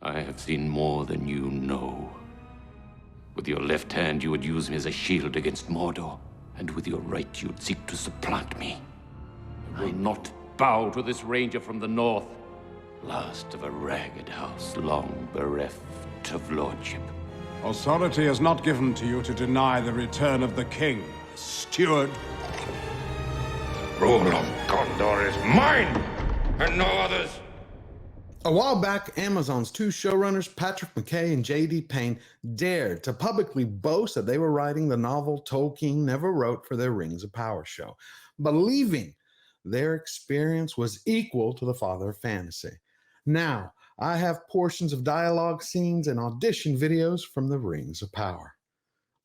I have seen more than you know. With your left hand, you would use me as a shield against Mordor, and with your right, you'd seek to supplant me. I will not bow to this ranger from the north, last of a ragged house, long bereft of lordship. Authority is not given to you to deny the return of the king, steward. Rule of Gondor is mine, and no others. A while back, Amazon's two showrunners, Patrick McKay and J.D. Payne, dared to publicly boast that they were writing the novel Tolkien never wrote for their Rings of Power show, believing their experience was equal to the father of fantasy. Now, I have portions of dialogue scenes and audition videos from the Rings of Power.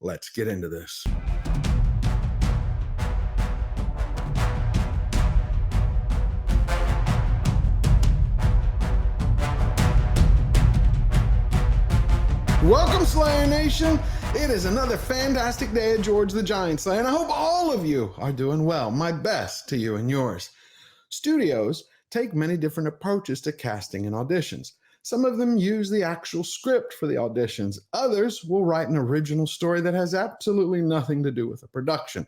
Let's get into this. Welcome, Slayer Nation. It is another fantastic day at George the Giant Slayer, and I hope all of you are doing well. My best to you and yours. Studios take many different approaches to casting and auditions. Some of them use the actual script for the auditions. Others will write an original story that has absolutely nothing to do with the production.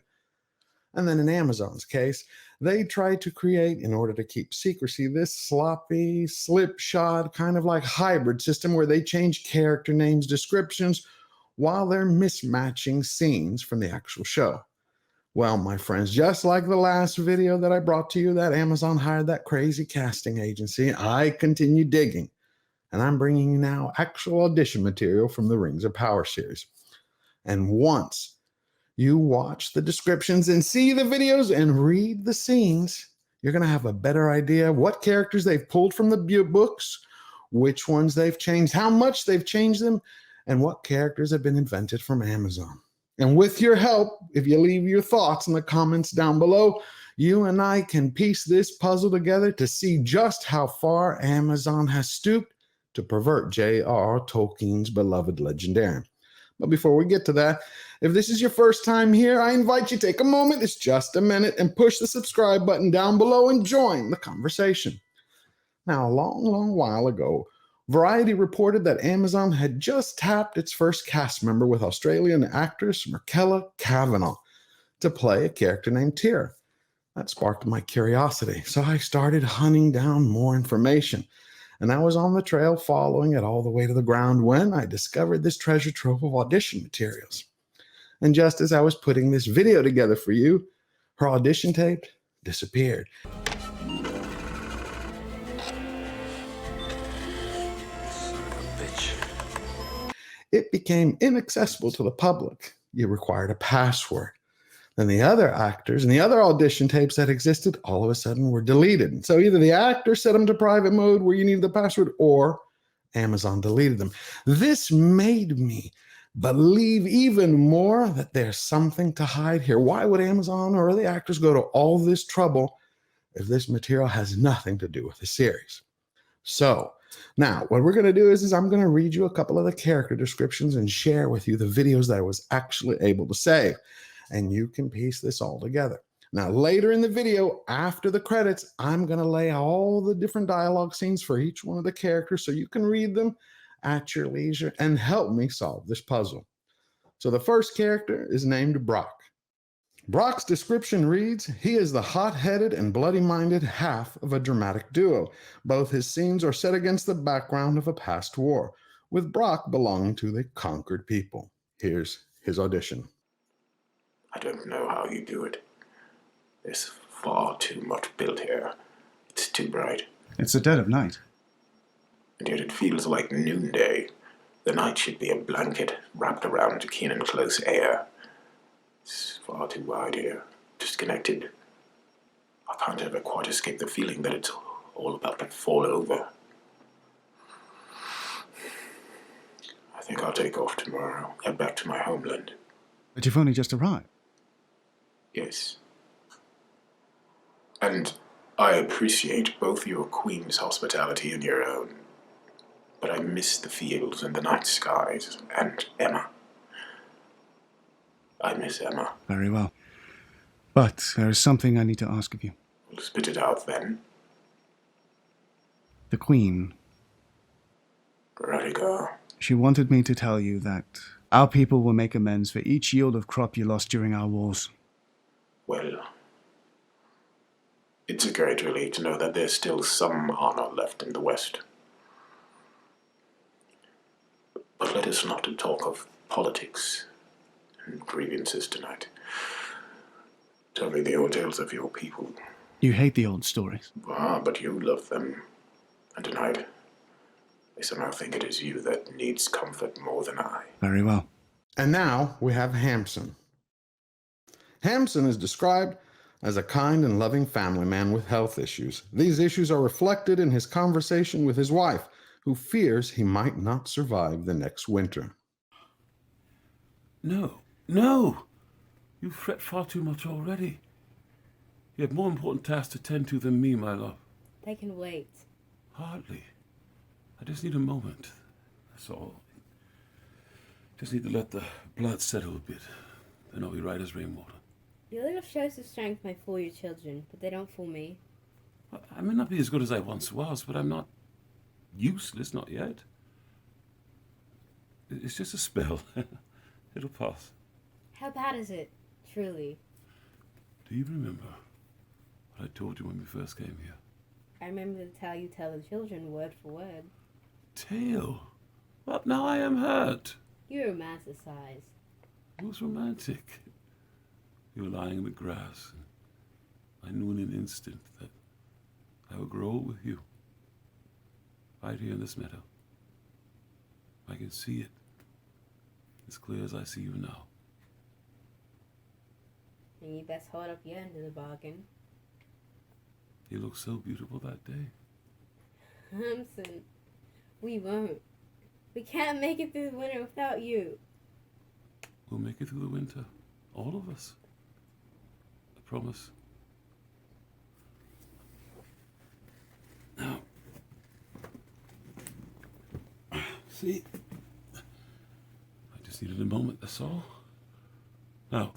And then in Amazon's case, they try to create, in order to keep secrecy, this sloppy, slipshod, kind of like hybrid system where they change character names, descriptions, while they're mismatching scenes from the actual show. Well, my friends, just like the last video that I brought to you, that Amazon hired that crazy casting agency, I continue digging. And I'm bringing you now actual audition material from the Rings of Power series. And once you watch the descriptions and see the videos and read the scenes, you're going to have a better idea what characters they've pulled from the books, which ones they've changed, how much they've changed them, and what characters have been invented from Amazon. And with your help, if you leave your thoughts in the comments down below, you and I can piece this puzzle together to see just how far Amazon has stooped to pervert J.R.R. Tolkien's beloved legendarium. But before we get to that, if this is your first time here, I invite you to take a moment, it's just a minute, and push the subscribe button down below and join the conversation. Now, a long while ago, Variety reported that Amazon had just tapped its first cast member with Australian actress Markella Kavanagh to play a character named Tyr. That sparked my curiosity, so I started hunting down more information. And I was on the trail following it all the way to the ground when I discovered this treasure trove of audition materials. And just as I was putting this video together for you, her audition tape disappeared. It became inaccessible to the public. You required a password. Then the other actors and the other audition tapes that existed all of a sudden were deleted. So either the actor set them to private mode where you needed the password, or Amazon deleted them. This made me believe even more that there's something to hide here. Why would Amazon or the actors go to all this trouble if this material has nothing to do with the series? So now what we're going to do is I'm going to read you a couple of the character descriptions and share with you the videos that I was actually able to save. And you can piece this all together. Now, later in the video, after the credits, I'm going to lay all the different dialogue scenes for each one of the characters so you can read them at your leisure and help me solve this puzzle. So the first character is named Brac. Brac's description reads, he is the hot-headed and bloody-minded half of a dramatic duo. Both his scenes are set against the background of a past war, with Brac belonging to the conquered people. Here's his audition. I don't know how you do it. There's far too much built here. It's too bright. It's the dead of night. And yet it feels like noonday. The night should be a blanket wrapped around keen and close air. It's far too wide here. Disconnected. I can't ever quite escape the feeling that it's all about to fall over. I think I'll take off tomorrow. Head back to my homeland. But you've only just arrived. Yes. And I appreciate both your queen's hospitality and your own. But I miss the fields and the night skies and Emma. I miss Emma. Very well. But there is something I need to ask of you. We'll spit it out then. The Queen. Radigar. She wanted me to tell you that our people will make amends for each yield of crop you lost during our wars. Well, it's a great relief to know that there's still some honor left in the West. But let us not talk of politics and grievances tonight. Tell me the old tales of your people. You hate the old stories. Ah, but you love them. And tonight, I somehow think it is you that needs comfort more than I. Very well. And now we have Hamson. Hamson is described as a kind and loving family man with health issues. These issues are reflected in his conversation with his wife, who fears he might not survive the next winter. No, no! You fret far too much already. You have more important tasks to tend to than me, my love. They can wait. Hardly. I just need a moment. That's all. Just need to let the blood settle a bit. Then I'll be right as rainwater. Your little shows of strength might fool your children, but they don't fool me. I may not be as good as I once was, but I'm not useless, not yet. It's just a spell. It'll pass. How bad is it, truly? Do you remember what I told you when we first came here? I remember the tale you tell the children, word for word. Tale? Well, now I am hurt. You romanticize. It was romantic. You were lying in the grass, and I knew in an instant that I would grow old with you. Right here in this meadow. I can see it as clear as I see you now. And you best hold up your end of the bargain. You looked so beautiful that day. Hamson, we won't. We can't make it through the winter without you. We'll make it through the winter. All of us. I promise. Now, see? I just needed a moment, that's all. Now,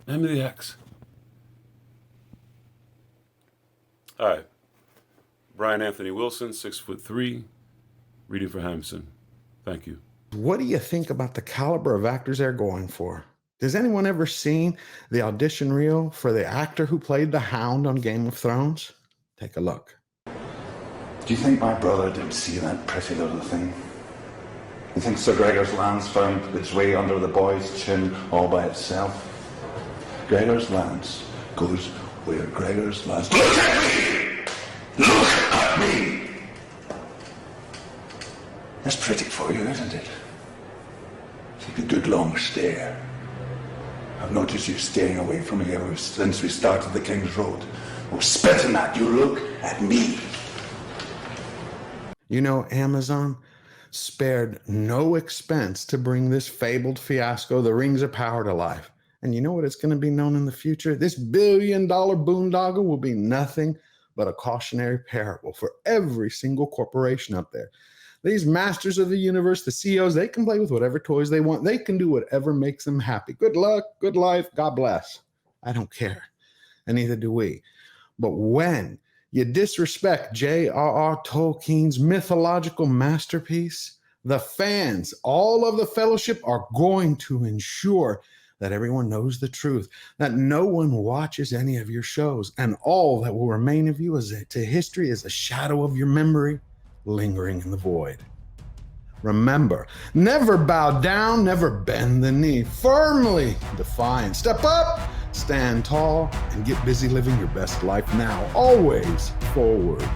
hand me the axe. Hi. Brian Anthony Wilson, 6'3", reading for Hamson. Thank you. What do you think about the caliber of actors they're going for? Has anyone ever seen the audition reel for the actor who played the Hound on Game of Thrones? Take a look. Do you think my brother didn't see that pretty little thing? You think Sir Gregor's lance found its way under the boy's chin all by itself? Gregor's lance goes where Gregor's lance... Look at me! Look at me! That's pretty for you, isn't it? Take a good long stare. I've noticed you staring away from me ever since we started the King's Road. Oh, spitting at you, look at me. You know, Amazon spared no expense to bring this fabled fiasco, The Rings of Power, to life. And you know what it's going to be known in the future? This billion-dollar boondoggle will be nothing but a cautionary parable for every single corporation up there. These masters of the universe, the CEOs, they can play with whatever toys they want. They can do whatever makes them happy. Good luck, good life, God bless. I don't care. And neither do we. But when you disrespect J.R.R. Tolkien's mythological masterpiece, the fans, all of the fellowship, are going to ensure that everyone knows the truth, that no one watches any of your shows, and all that will remain of you to history is a shadow of your memory lingering in the void. Remember, never bow down, never bend the knee. Firmly define. Step up, stand tall, and get busy living your best life now. Always forward.